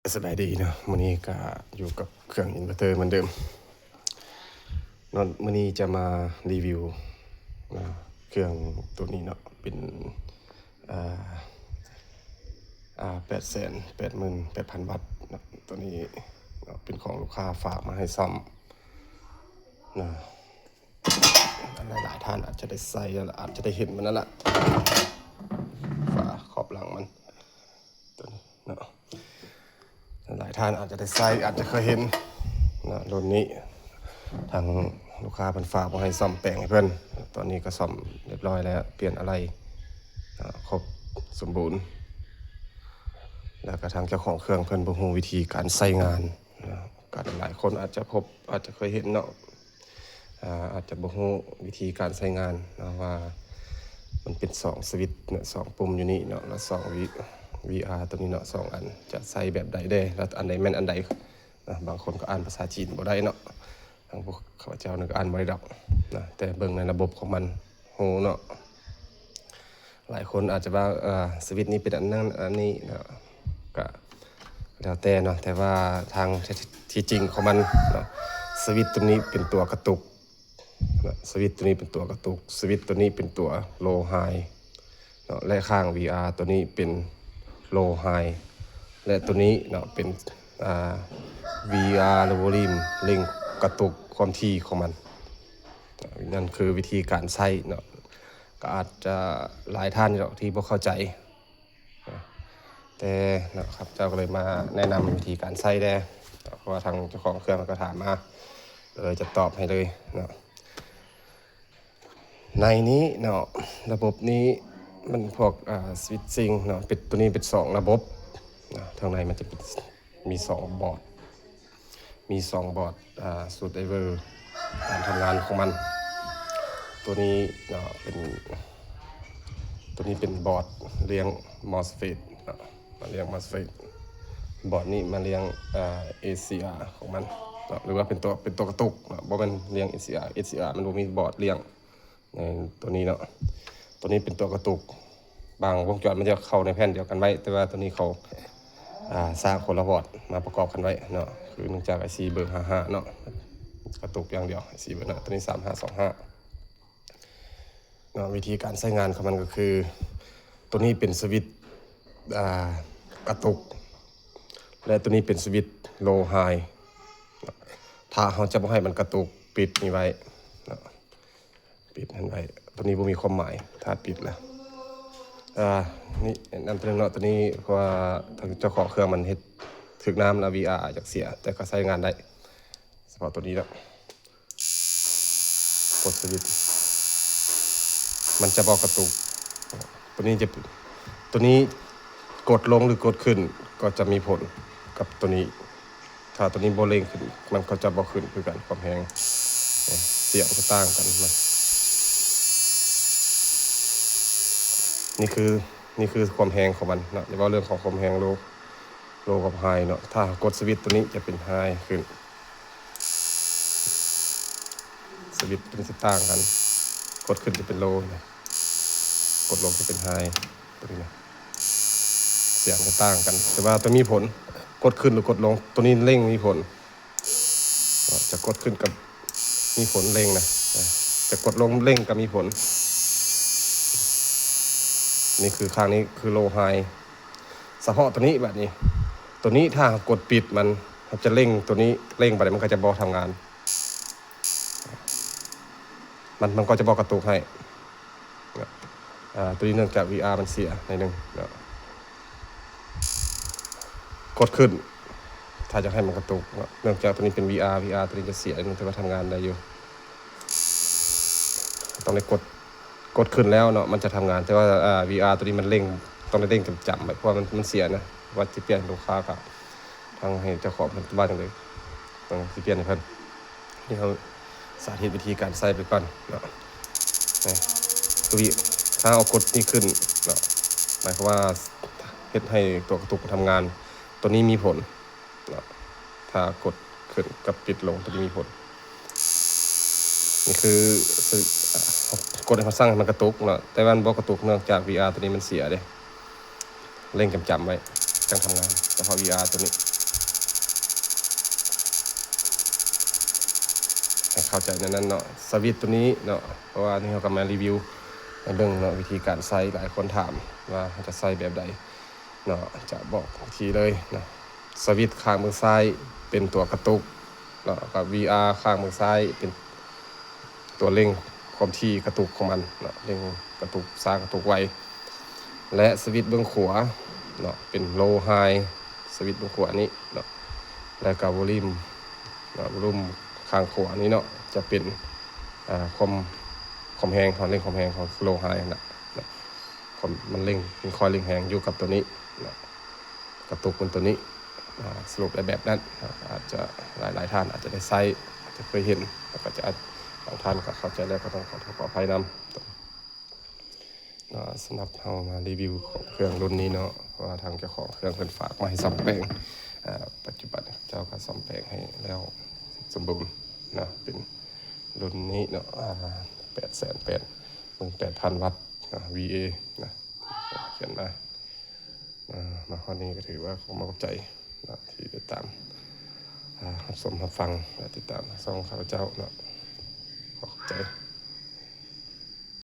สบายดีเนาะมื้อนี้ก็อยู่กับเครื่องอินเวอร์เตอร์เหมือนเดิมเนาะมื้อนี้จะมารีวิวนะเครื่องตัวนี้เนาะเป็นอ่า888,000 วัตต์เนาะตัวนี้เนาะเป็นของลูกค้าฝากมาให้ซ่อมนะหลายๆท่านอาจจะได้ใส่อาจจะได้เห็นมันนั่นแหละฝาขอบหลังมันตัวนี้เนาะหลายท่านอาจจะได้ใส่อาจจะเคยเห็นนะรุ่นนี้ทางลูกค้าเพิ่นฝากมาให้ซ่อมแต่งให้เพิ่นตอนนี้ก็ซ่อมเรียบร้อยแล้วเปลี่ยนอะไรครบสมบูรณ์แล้วก็ทางเจ้าของเครื่องเพิ่นบ่ฮู้วิธีการใช้งานนะก็หลายคนอาจจะเคยเห็นเนาะอาจจะบ่ฮู้วิธีการใช้งานนะว่ามันเป็น2สวิตช์เนี่ย2ปุ่มอยู่นี่เนาะแล้ว2 VR ตัวนี้เนาะ2อันจะใส่แบบใดเด้แล้วอันใดแม่นอันใดนะบางคนก็อ่านภาษาจีนบ่ได้เนาะทางพวกข้าพเจ้านึกอ่านบ่ได้ดอกนะแต่เบิ่งในระบบของมันโหเนาะหลายคนอาจจะว่าสวิตช์นี้เป็นอันนั้นอันนี้เนาะก็แล้วแต่เนาะแต่ว่าทางที่จริงของมันเนาะสวิตช์ตัวนี้เป็นตัวกระตุกสวิตช์ตัวนี้เป็นตัวกระตุกสวิตช์ตัวนี้เป็นตัวโลไฮเนาะและข้าง VR ตัวนี้เป็นโลไฮและตัวนี้เนาะเป็นVR หรือวอลลุ่มเร่งกระตุกความถี่ของมันนั่นคือวิธีการใช้เนาะก็อาจจะหลายท่านเนาะที่บ่เข้าใจแต่นะครับเจ้าก็เลยมาแนะนำวิธีการใช้ได้เพราะว่าทางเจ้าของเครื่องก็ถามมาเลยจะตอบให้เลยเนาะในนี้เนาะระบบนี้มันพวกสวิตชิ่งเนาะเป็นตัวนี้เป็น2ระบบนะทางในมันจะมี2บอร์ดสูตรไดเวอร์การทำงานของมันตัวนี้เนาะเป็นบอร์ดเรียง MOSFET เนาะมาเรียง MOSFET บอร์ดนี้มาเรียงACR ของมันเนาะหรือว่าเป็นตัวกระตุกเนาะบ่แม่นเรียง ACR มันบ่มีบอร์ดเรียงในตัวนี้เนาะตัวนี้เป็นตัวกระตุกบางวงจรมันจะเข้าในแผ่นเดียวกันไว้แต่ว่าตัวนี้เขาสร้างคนละบอร์ดมาประกอบกันไว้เนาะคือเนื่องจาก IC เบอร์55เนาะกระตุกอย่างเดียว IC เบอร์นะตัวนี้3525เนาะวิธีการใช้งานของมันก็คือตัวนี้เป็นสวิตช์กระตุกและตัวนี้เป็นสวิตช์โลไฮถ้าเราจะบ่ให้มันกระตุกปิดนี่ไว้เนาะปิดนั่นไว้ตัวนี้บ่มีความหมายถ้าปิดแล้วนี่นำตัวนึงเนาะตัวนี้เพราะว่าทางเจ้าของเครื่องมันเฮ็ดถึกน้ำนะ VR อาจจะเสียแต่ก็ใช้งานได้เฉพาะตัวนี้แล้วกดสวิตช์มันจะบอกกระตุกตัวนี้กดลงหรือกดขึ้นก็จะมีผลกับตัวนี้ถ้าตัวนี้บ่เร่งขึ้นมันก็จะบ่ขึ้นคือกันความแรงเสียงจะต่างกันนะนี่คือความแรงของมันเนาะอย่าว่าเรื่องของความแรงโลกับไฮเนาะถ้ากดสวิตช์ตัวนี้จะเป็นไฮขึ้นสวิตช์เป็นสิต่างกันกดขึ้นจะเป็นโลนะกดลงจะเป็นไฮตัวนี้นะเสียงจะต่างกันแต่ว่าตัวมีผลกดขึ้นหรือกดลงตัวนี้เร่งมีผลจะกดขึ้นกับมีผลเร่งนะจะกดลงเร่งกับมีผลนี่คือข้างนี้คือโลไฮเฉพาะตัวนี้แบบนี้ตัวนี้ถ้ากดปิดมันจะเร่งตัวนี้เร่งไปมันก็จะบอกทำงานมันก็จะบอกกระตุกให้ตัวนี้เนื่องจาก VR มันเสียในนึงกดขึ้นถ้าจะให้มันกระตุกเนื่องจากตัวนี้เป็น VR ตัวนี้จะเสียนึงแต่ว่าทำงานได้อยู่ต้องได้กดขึ้นแล้วเนาะมันจะทำงานแต่ว่าVR ตัวนี้มันเร่งต้องได้เร่งจำไว้เพราะมันเสียนะว่าจะเปลี่ยนลูกค้าครับทางให้เจ้าของมันบ้านจังเลยต้องสิเปลี่ยนให้เพิ่นนี่เขาสาธิตวิธีการใส่ไปก่อนเนาะตัวถ้าเอากดนี่ขึ้นเนาะหมายความว่าเฮ็ดให้ตัวกระตุกทำงานตัวนี้มีผลเนาะถ้ากดขึ้นกับปิดลงตัวนี้มีผลนี่คือกดให้เขาสร้างให้มันกระตุกเนาะแต่ว่ามันบ่กระตุกเนื่องจาก VR ตัวนี้มันเสียเด้เร่งจำไว้ จังทำงานเฉพาะ VR ตัวนี้ให้เข้าใจในนั้นเนาะสวิตช์ตัวนี้เนาะเพราะว่านี่เขาก็มารีวิวในเบื้องเนาะวิธีการใส่หลายคนถามว่าจะใส่แบบใดเนาะจะบอกวิธีเลยเนาะสวิตช์ข้างมือซ้ายเป็นตัวกระตุกเนาะกับ VR ข้างมือซ้ายเป็นตัวเร่งความถี่กระตุกของมันเนาะเร่งกระตุกซ้ายกระตุกไวและสวิตช์เบื้องขวาเนาะเป็น low high สวิตช์เบื้องขวานี้เนาะแล้วก็วอลลุ่มเนาะวอลลุ่มข้างขวานี้เนาะจะเป็นความแรงของเร่งความแรงของ low high นะมันเร่งเป็นคอยเร่งแรงอยู่กับตัวนี้นะกระตุกบนตัวนี้สรุปแบบนั้นอาจจะหลายท่านอาจจะได้ใช้อาจจะเคยเห็นแล้วก็จะบางท่านก็เข้าใจแล้วก็ต้องขออภัยนำสำหรับเรามารีวิวของเครื่องรุ่นนี้เนาะเพราะว่าทางเจ้าของเครื่องเพิ่นฝากมาให้ซ่อมแปลงปัจจุบันเจ้าก็ซ่อมแปลงให้แล้วสมบูรณ์นะเป็นรุ่นนี้เนาะ8,800,000 วัตต์VA นะเขียนมาข้อนี้ก็ถือว่าขอมาขอบใจนะที่ติดตามรับชมรับฟังและติดตามช่องข้าพเจ้านะขอบใจ